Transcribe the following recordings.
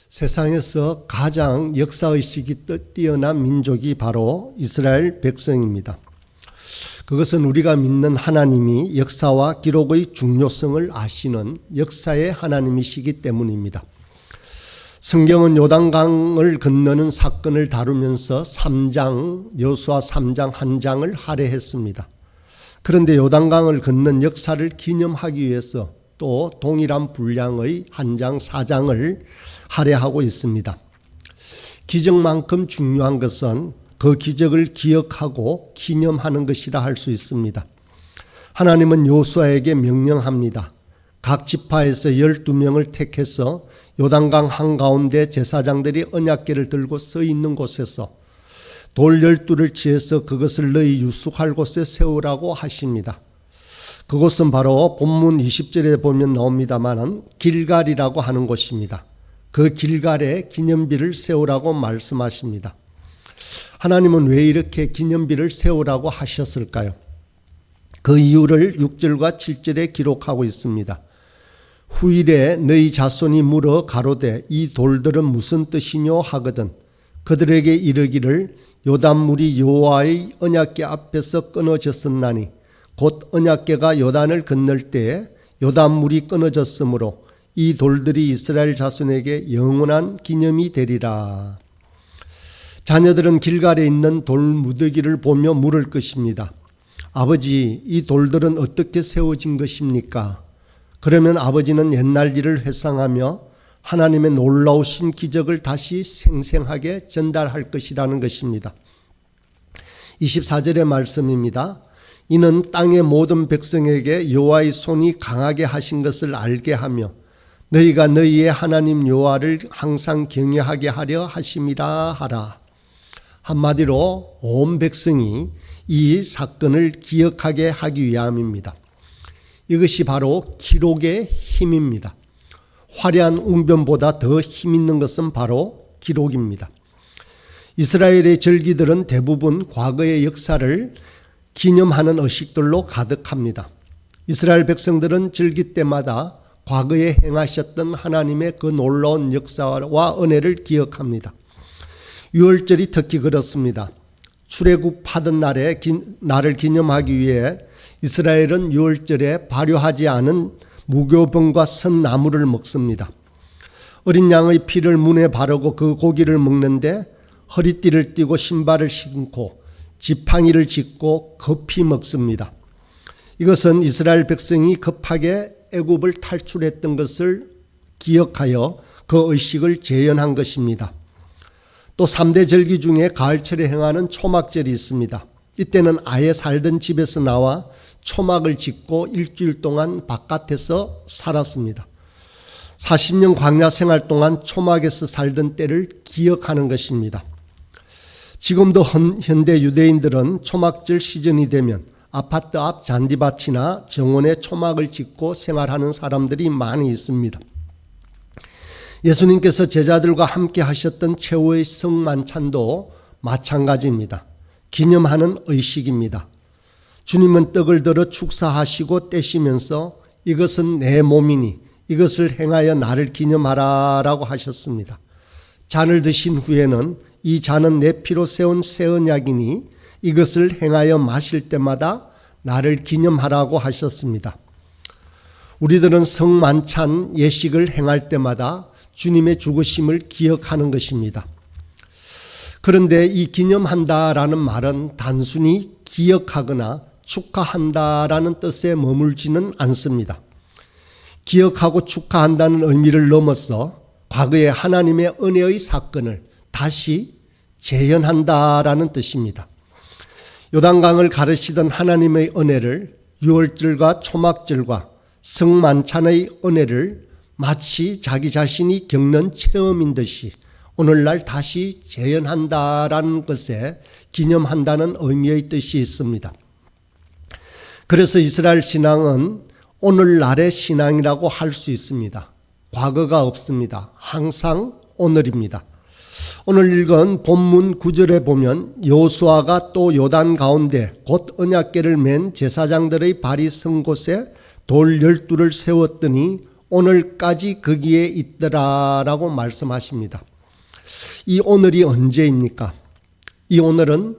세상에서 가장 역사의식이 뛰어난 민족이 바로 이스라엘 백성입니다. 그것은 우리가 믿는 하나님이 역사와 기록의 중요성을 아시는 역사의 하나님이시기 때문입니다. 성경은 요단강을 건너는 사건을 다루면서 여호수아 3장 한 장을 할애했습니다. 그런데 요단강을 건넌 역사를 기념하기 위해서 또 동일한 분량의 한 장 4장을 할애하고 있습니다. 기적만큼 중요한 것은 그 기적을 기억하고 기념하는 것이라 할 수 있습니다. 하나님은 여호수아에게 명령합니다. 각 지파에서 12명을 택해서 요단강 한가운데 제사장들이 언약궤를 들고 서 있는 곳에서 돌 12를 취해서 그것을 너희 유숙할 곳에 세우라고 하십니다. 그곳은 바로 본문 20절에 보면 나옵니다만 길갈이라고 하는 곳입니다. 그 길갈에 기념비를 세우라고 말씀하십니다. 하나님은 왜 이렇게 기념비를 세우라고 하셨을까요? 그 이유를 6절과 7절에 기록하고 있습니다. 후일에 너희 자손이 물어 가로되 이 돌들은 무슨 뜻이뇨 하거든 그들에게 이르기를 요단물이 여호와의 언약궤 앞에서 끊어졌었나니 곧 언약궤가 요단을 건널 때에 요단물이 끊어졌으므로 이 돌들이 이스라엘 자손에게 영원한 기념이 되리라. 자녀들은 길갈에 있는 돌 무더기를 보며 물을 것입니다. 아버지, 이 돌들은 어떻게 세워진 것입니까? 그러면 아버지는 옛날 일을 회상하며 하나님의 놀라우신 기적을 다시 생생하게 전달할 것이라는 것입니다. 24절의 말씀입니다. 이는 땅의 모든 백성에게 여호와의 손이 강하게 하신 것을 알게 하며 너희가 너희의 하나님 여호와를 항상 경외하게 하려 하심이라 하라. 한마디로 온 백성이 이 사건을 기억하게 하기 위함입니다. 이것이 바로 기록의 힘입니다. 화려한 웅변보다 더 힘있는 것은 바로 기록입니다. 이스라엘의 절기들은 대부분 과거의 역사를 기념하는 의식들로 가득합니다. 이스라엘 백성들은 절기 때마다 과거에 행하셨던 하나님의 그 놀라운 역사와 은혜를 기억합니다. 유월절이 특히 그렇습니다. 출애굽하던 날을 기념하기 위해 이스라엘은 유월절에 발효하지 않은 무교병과 선나무를 먹습니다. 어린 양의 피를 문에 바르고 그 고기를 먹는데 허리띠를 띠고 신발을 신고 지팡이를 짚고 급히 먹습니다. 이것은 이스라엘 백성이 급하게 애굽을 탈출했던 것을 기억하여 그 의식을 재현한 것입니다. 또 3대 절기 중에 가을철에 행하는 초막절이 있습니다. 이때는 아예 살던 집에서 나와 초막을 짓고 일주일 동안 바깥에서 살았습니다. 40년 광야 생활 동안 초막에서 살던 때를 기억하는 것입니다. 지금도 현대 유대인들은 초막절 시즌이 되면 아파트 앞 잔디밭이나 정원에 초막을 짓고 생활하는 사람들이 많이 있습니다. 예수님께서 제자들과 함께 하셨던 최후의 성만찬도 마찬가지입니다. 기념하는 의식입니다. 주님은 떡을 들어 축사하시고 떼시면서 이것은 내 몸이니 이것을 행하여 나를 기념하라라고 하셨습니다. 잔을 드신 후에는 이 잔은 내 피로 세운 새 언약이니 이것을 행하여 마실 때마다 나를 기념하라고 하셨습니다. 우리들은 성만찬 예식을 행할 때마다 주님의 죽으심을 기억하는 것입니다. 그런데 이 기념한다라는 말은 단순히 기억하거나 축하한다라는 뜻에 머물지는 않습니다. 기억하고 축하한다는 의미를 넘어서 과거의 하나님의 은혜의 사건을 다시 재현한다라는 뜻입니다. 요단강을 가르치던 하나님의 은혜를 유월절과 초막절과 성만찬의 은혜를 마치 자기 자신이 겪는 체험인 듯이 오늘날 다시 재현한다라는 것에 기념한다는 의미의 뜻이 있습니다. 그래서 이스라엘 신앙은 오늘날의 신앙이라고 할 수 있습니다. 과거가 없습니다. 항상 오늘입니다. 오늘 읽은 본문 9절에 보면 여호수아가 또 요단 가운데 곧 언약궤를 맨 제사장들의 발이 선 곳에 돌 12를 세웠더니 오늘까지 거기에 있더라라고 말씀하십니다. 이 오늘이 언제입니까? 이 오늘은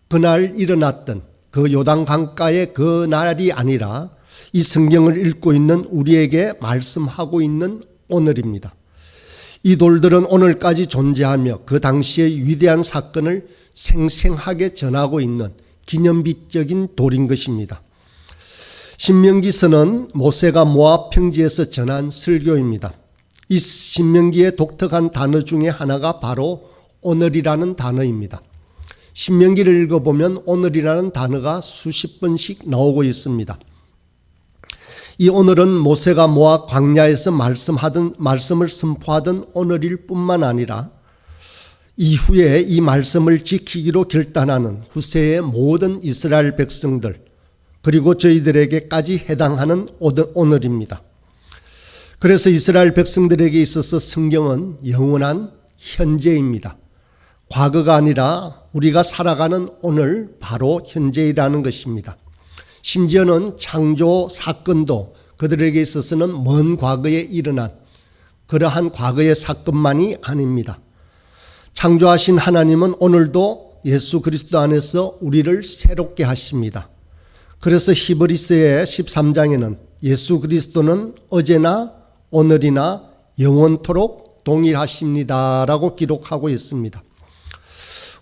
그날 일어났던 그 요단 강가의 그 날이 아니라 이 성경을 읽고 있는 우리에게 말씀하고 있는 오늘입니다. 이 돌들은 오늘까지 존재하며 그 당시의 위대한 사건을 생생하게 전하고 있는 기념비적인 돌인 것입니다. 신명기서는 모세가 모압 평지에서 전한 설교입니다. 이 신명기의 독특한 단어 중에 하나가 바로 오늘이라는 단어입니다. 신명기를 읽어보면 오늘이라는 단어가 수십 번씩 나오고 있습니다. 이 오늘은 모세가 모압 광야에서 말씀을 선포하던 오늘일 뿐만 아니라 이후에 이 말씀을 지키기로 결단하는 후세의 모든 이스라엘 백성들 그리고 저희들에게까지 해당하는 오늘입니다. 그래서 이스라엘 백성들에게 있어서 성경은 영원한 현재입니다. 과거가 아니라 우리가 살아가는 오늘 바로 현재이라는 것입니다. 심지어는 창조 사건도 그들에게 있어서는 먼 과거에 일어난 그러한 과거의 사건만이 아닙니다. 창조하신 하나님은 오늘도 예수 그리스도 안에서 우리를 새롭게 하십니다. 그래서 히브리서의 13장에는 예수 그리스도는 어제나 오늘이나 영원토록 동일하십니다라고 기록하고 있습니다.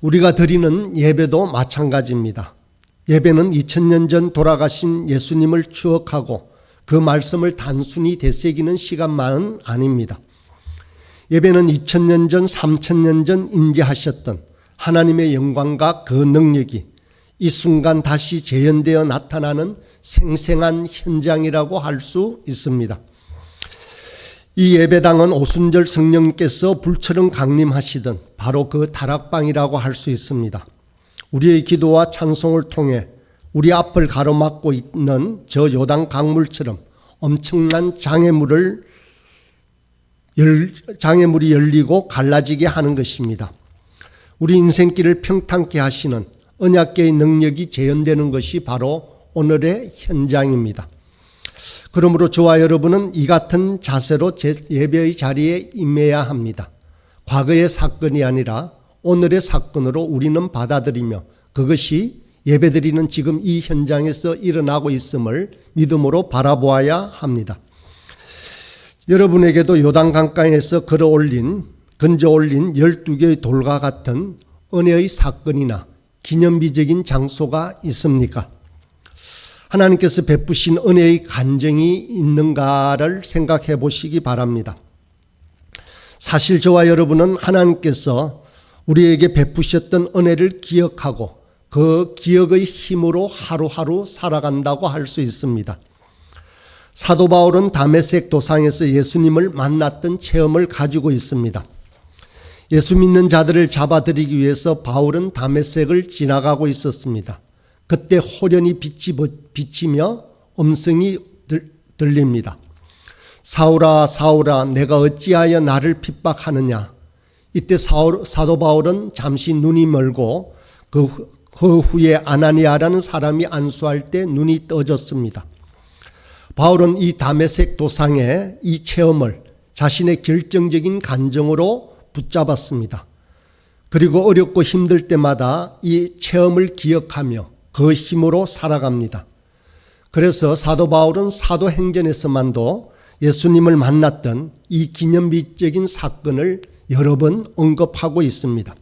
우리가 드리는 예배도 마찬가지입니다. 예배는 2000년 전 돌아가신 예수님을 추억하고 그 말씀을 단순히 되새기는 시간만은 아닙니다. 예배는 2000년 전, 3000년 전 임재하셨던 하나님의 영광과 그 능력이 이 순간 다시 재현되어 나타나는 생생한 현장이라고 할 수 있습니다. 이 예배당은 오순절 성령께서 불처럼 강림하시던 바로 그 다락방이라고 할 수 있습니다. 우리의 기도와 찬송을 통해 우리 앞을 가로막고 있는 저 요단 강물처럼 엄청난 장애물이 열리고 갈라지게 하는 것입니다. 우리 인생길을 평탄케 하시는 언약궤의 능력이 재현되는 것이 바로 오늘의 현장입니다. 그러므로 저와 여러분은 이 같은 자세로 예배의 자리에 임해야 합니다. 과거의 사건이 아니라 오늘의 사건으로 우리는 받아들이며 그것이 예배드리는 지금 이 현장에서 일어나고 있음을 믿음으로 바라보아야 합니다. 여러분에게도 요단 강가에서 건져 올린 12개의 돌과 같은 은혜의 사건이나 기념비적인 장소가 있습니까? 하나님께서 베푸신 은혜의 간증이 있는가를 생각해 보시기 바랍니다. 사실 저와 여러분은 하나님께서 우리에게 베푸셨던 은혜를 기억하고 그 기억의 힘으로 하루하루 살아간다고 할 수 있습니다. 사도 바울은 다메섹 도상에서 예수님을 만났던 체험을 가지고 있습니다. 예수 믿는 자들을 잡아들이기 위해서 바울은 다메섹을 지나가고 있었습니다. 그때 호련히 비치며 음성이 들립니다. 사울아 사울아 내가 어찌하여 나를 핍박하느냐. 이때 사도 바울은 잠시 눈이 멀고 그 후에 아나니아라는 사람이 안수할 때 눈이 떠졌습니다. 바울은 이 다메섹 도상의 이 체험을 자신의 결정적인 간증으로 붙잡았습니다. 그리고 어렵고 힘들 때마다 이 체험을 기억하며 그 힘으로 살아갑니다. 그래서 사도 바울은 사도행전에서만도 예수님을 만났던 이 기념비적인 사건을 여러 번 언급하고 있습니다.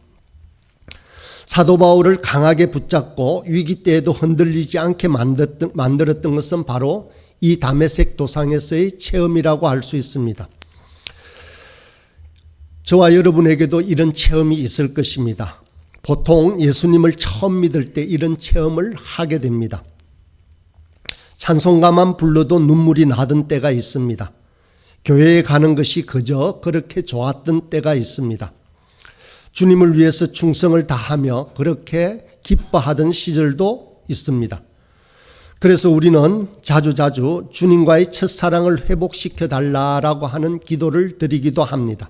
사도 바울을 강하게 붙잡고 위기 때에도 흔들리지 않게 만들었던 것은 바로 이 다메섹 도상에서의 체험이라고 할 수 있습니다. 저와 여러분에게도 이런 체험이 있을 것입니다. 보통 예수님을 처음 믿을 때 이런 체험을 하게 됩니다. 찬송가만 불러도 눈물이 나던 때가 있습니다. 교회에 가는 것이 그저 그렇게 좋았던 때가 있습니다. 주님을 위해서 충성을 다하며 그렇게 기뻐하던 시절도 있습니다. 그래서 우리는 자주자주 주님과의 첫사랑을 회복시켜 달라고 하는 기도를 드리기도 합니다.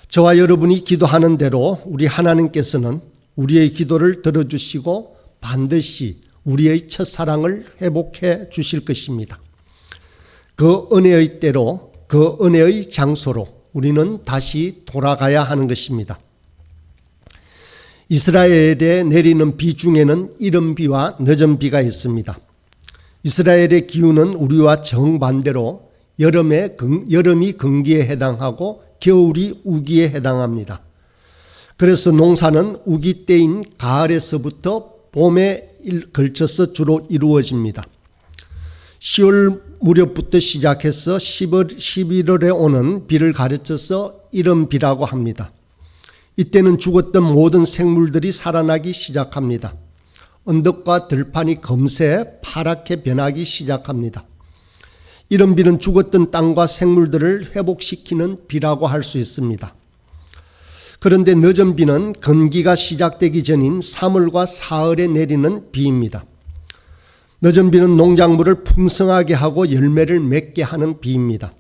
저와 여러분이 기도하는 대로 우리 하나님께서는 우리의 기도를 들어주시고 반드시 우리의 첫사랑을 회복해 주실 것입니다. 그 은혜의 때로, 그 은혜의 장소로 우리는 다시 돌아가야 하는 것입니다. 이스라엘에 내리는 비 중에는 이른 비와 늦은 비가 있습니다. 이스라엘의 기후는 우리와 정반대로 여름이 건기에 해당하고 겨울이 우기에 해당합니다. 그래서 농사는 우기 때인 가을에서부터 봄에 걸쳐서 주로 이루어집니다. 10월 무렵부터 시작해서 11월에 오는 비를 가르쳐서 이른 비라고 합니다. 이때는 죽었던 모든 생물들이 살아나기 시작합니다. 언덕과 들판이 검새 파랗게 변하기 시작합니다. 이른 비는 죽었던 땅과 생물들을 회복시키는 비라고 할 수 있습니다. 그런데 늦은 비는 건기가 시작되기 전인 3월과 4월에 내리는 비입니다. 늦은 비는 농작물을 풍성하게 하고 열매를 맺게 하는 비입니다.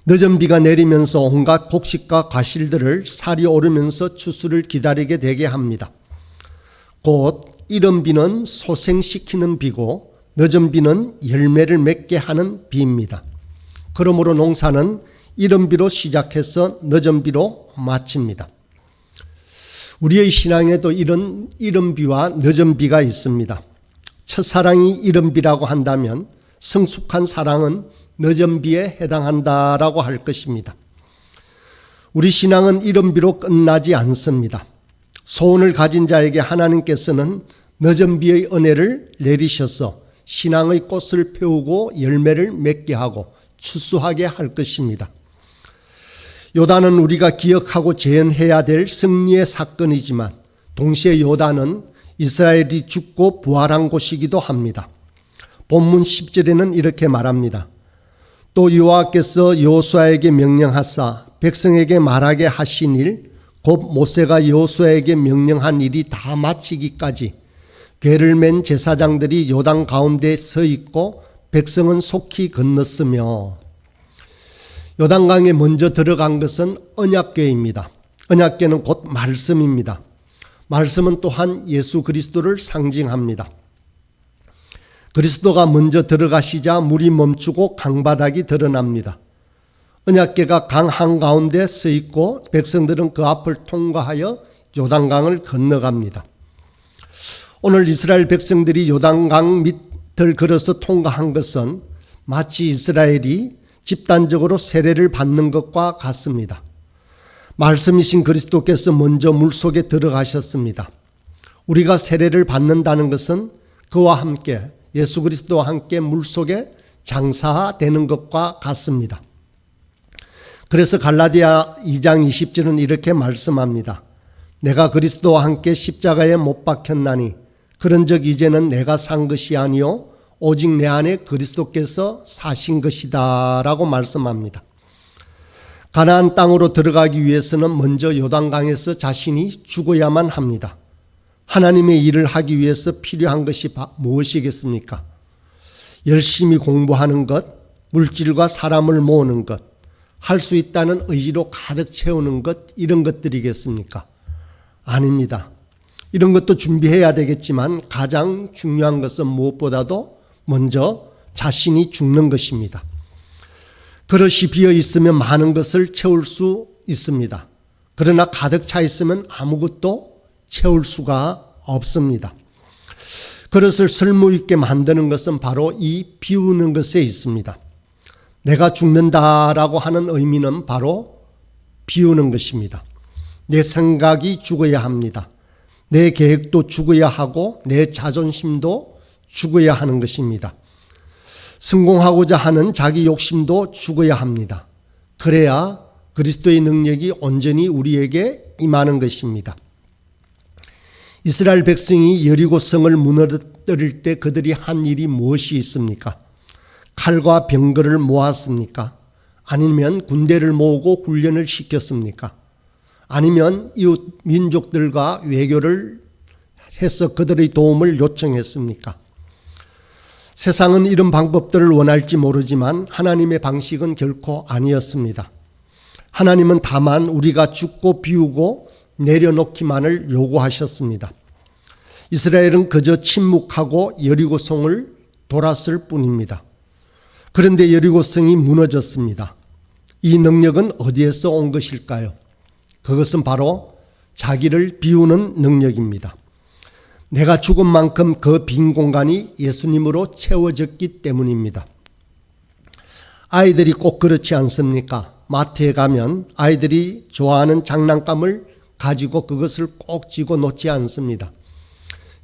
늦은 비가 내리면서 온갖 곡식과 과실들을 살이 오르면서 추수를 기다리게 되게 합니다. 곧 이른 비는 소생시키는 비고 늦은 비는 열매를 맺게 하는 비입니다. 그러므로 농사는 이른 비로 시작해서 늦은 비로 마칩니다. 우리의 신앙에도 이런 이른 비와 늦은 비가 있습니다. 첫사랑이 이른 비라고 한다면 성숙한 사랑은 늦은 비에 해당한다라고 할 것입니다. 우리 신앙은 이른 비로 끝나지 않습니다. 소원을 가진 자에게 하나님께서는 늦은 비의 은혜를 내리셔서 신앙의 꽃을 피우고 열매를 맺게 하고 추수하게 할 것입니다. 요단은 우리가 기억하고 재현해야 될 승리의 사건이지만 동시에 요단은 이스라엘이 죽고 부활한 곳이기도 합니다. 본문 10절에는 이렇게 말합니다. 또 여호와께서 여호수아에게 명령하사 백성에게 말하게 하신 일, 곧 모세가 여호수아에게 명령한 일이 다 마치기까지 궤를 맨 제사장들이 요단 가운데 서 있고 백성은 속히 건넜으며, 요단강에 먼저 들어간 것은 언약궤입니다. 언약궤는 곧 말씀입니다. 말씀은 또한 예수 그리스도를 상징합니다. 그리스도가 먼저 들어가시자 물이 멈추고 강바닥이 드러납니다. 언약궤가 강 한가운데 서 있고 백성들은 그 앞을 통과하여 요단강을 건너갑니다. 오늘 이스라엘 백성들이 요단강 밑을 걸어서 통과한 것은 마치 이스라엘이 집단적으로 세례를 받는 것과 같습니다. 말씀이신 그리스도께서 먼저 물속에 들어가셨습니다. 우리가 세례를 받는다는 것은 그와 함께, 예수 그리스도와 함께 물속에 장사되는 것과 같습니다. 그래서 갈라디아 2장 20절은 이렇게 말씀합니다. 내가 그리스도와 함께 십자가에 못 박혔나니 그런즉 이제는 내가 산 것이 아니요 오직 내 안에 그리스도께서 사신 것이다 라고 말씀합니다. 가나안 땅으로 들어가기 위해서는 먼저 요단강에서 자신이 죽어야만 합니다. 하나님의 일을 하기 위해서 필요한 것이 무엇이겠습니까? 열심히 공부하는 것, 물질과 사람을 모으는 것, 할 수 있다는 의지로 가득 채우는 것, 이런 것들이겠습니까? 아닙니다. 이런 것도 준비해야 되겠지만 가장 중요한 것은 무엇보다도 먼저 자신이 죽는 것입니다. 그릇이 비어 있으면 많은 것을 채울 수 있습니다. 그러나 가득 차 있으면 아무것도 채울 수가 없습니다. 그릇을 쓸모 있게 만드는 것은 바로 이 비우는 것에 있습니다. 내가 죽는다라고 하는 의미는 바로 비우는 것입니다. 내 생각이 죽어야 합니다. 내 계획도 죽어야 하고 내 자존심도 죽어야 하는 것입니다. 성공하고자 하는 자기 욕심도 죽어야 합니다. 그래야 그리스도의 능력이 온전히 우리에게 임하는 것입니다. 이스라엘 백성이 여리고 성을 무너뜨릴 때 그들이 한 일이 무엇이 있습니까? 칼과 병거를 모았습니까? 아니면 군대를 모으고 훈련을 시켰습니까? 아니면 이웃 민족들과 외교를 해서 그들의 도움을 요청했습니까? 세상은 이런 방법들을 원할지 모르지만 하나님의 방식은 결코 아니었습니다. 하나님은 다만 우리가 죽고 비우고 내려놓기만을 요구하셨습니다. 이스라엘은 그저 침묵하고 여리고성을 돌았을 뿐입니다. 그런데 여리고성이 무너졌습니다. 이 능력은 어디에서 온 것일까요? 그것은 바로 자기를 비우는 능력입니다. 내가 죽은 만큼 그 빈 공간이 예수님으로 채워졌기 때문입니다. 아이들이 꼭 그렇지 않습니까? 마트에 가면 아이들이 좋아하는 장난감을 가지고 그것을 꼭 쥐고 놓지 않습니다.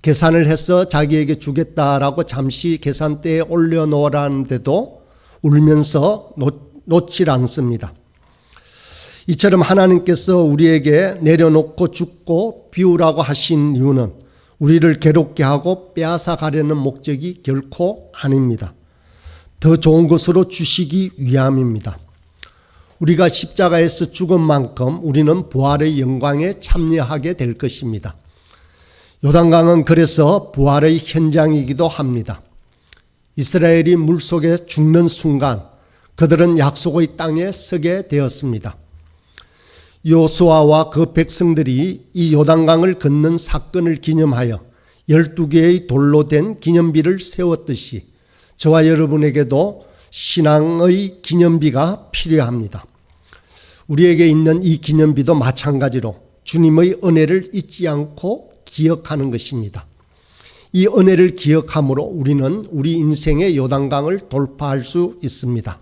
계산을 해서 자기에게 주겠다라고 잠시 계산대에 올려놓으라는데도 울면서 놓질 않습니다. 이처럼 하나님께서 우리에게 내려놓고 죽고 비우라고 하신 이유는 우리를 괴롭게 하고 빼앗아 가려는 목적이 결코 아닙니다. 더 좋은 것으로 주시기 위함입니다. 우리가 십자가에서 죽은 만큼 우리는 부활의 영광에 참여하게 될 것입니다. 요단강은 그래서 부활의 현장이기도 합니다. 이스라엘이 물속에 죽는 순간 그들은 약속의 땅에 서게 되었습니다. 여호수아와 그 백성들이 이 요단강을 건넌 사건을 기념하여 12개의 돌로 된 기념비를 세웠듯이 저와 여러분에게도 신앙의 기념비가 필요합니다. 우리에게 있는 이 기념비도 마찬가지로 주님의 은혜를 잊지 않고 기억하는 것입니다. 이 은혜를 기억함으로 우리는 우리 인생의 요단강을 돌파할 수 있습니다.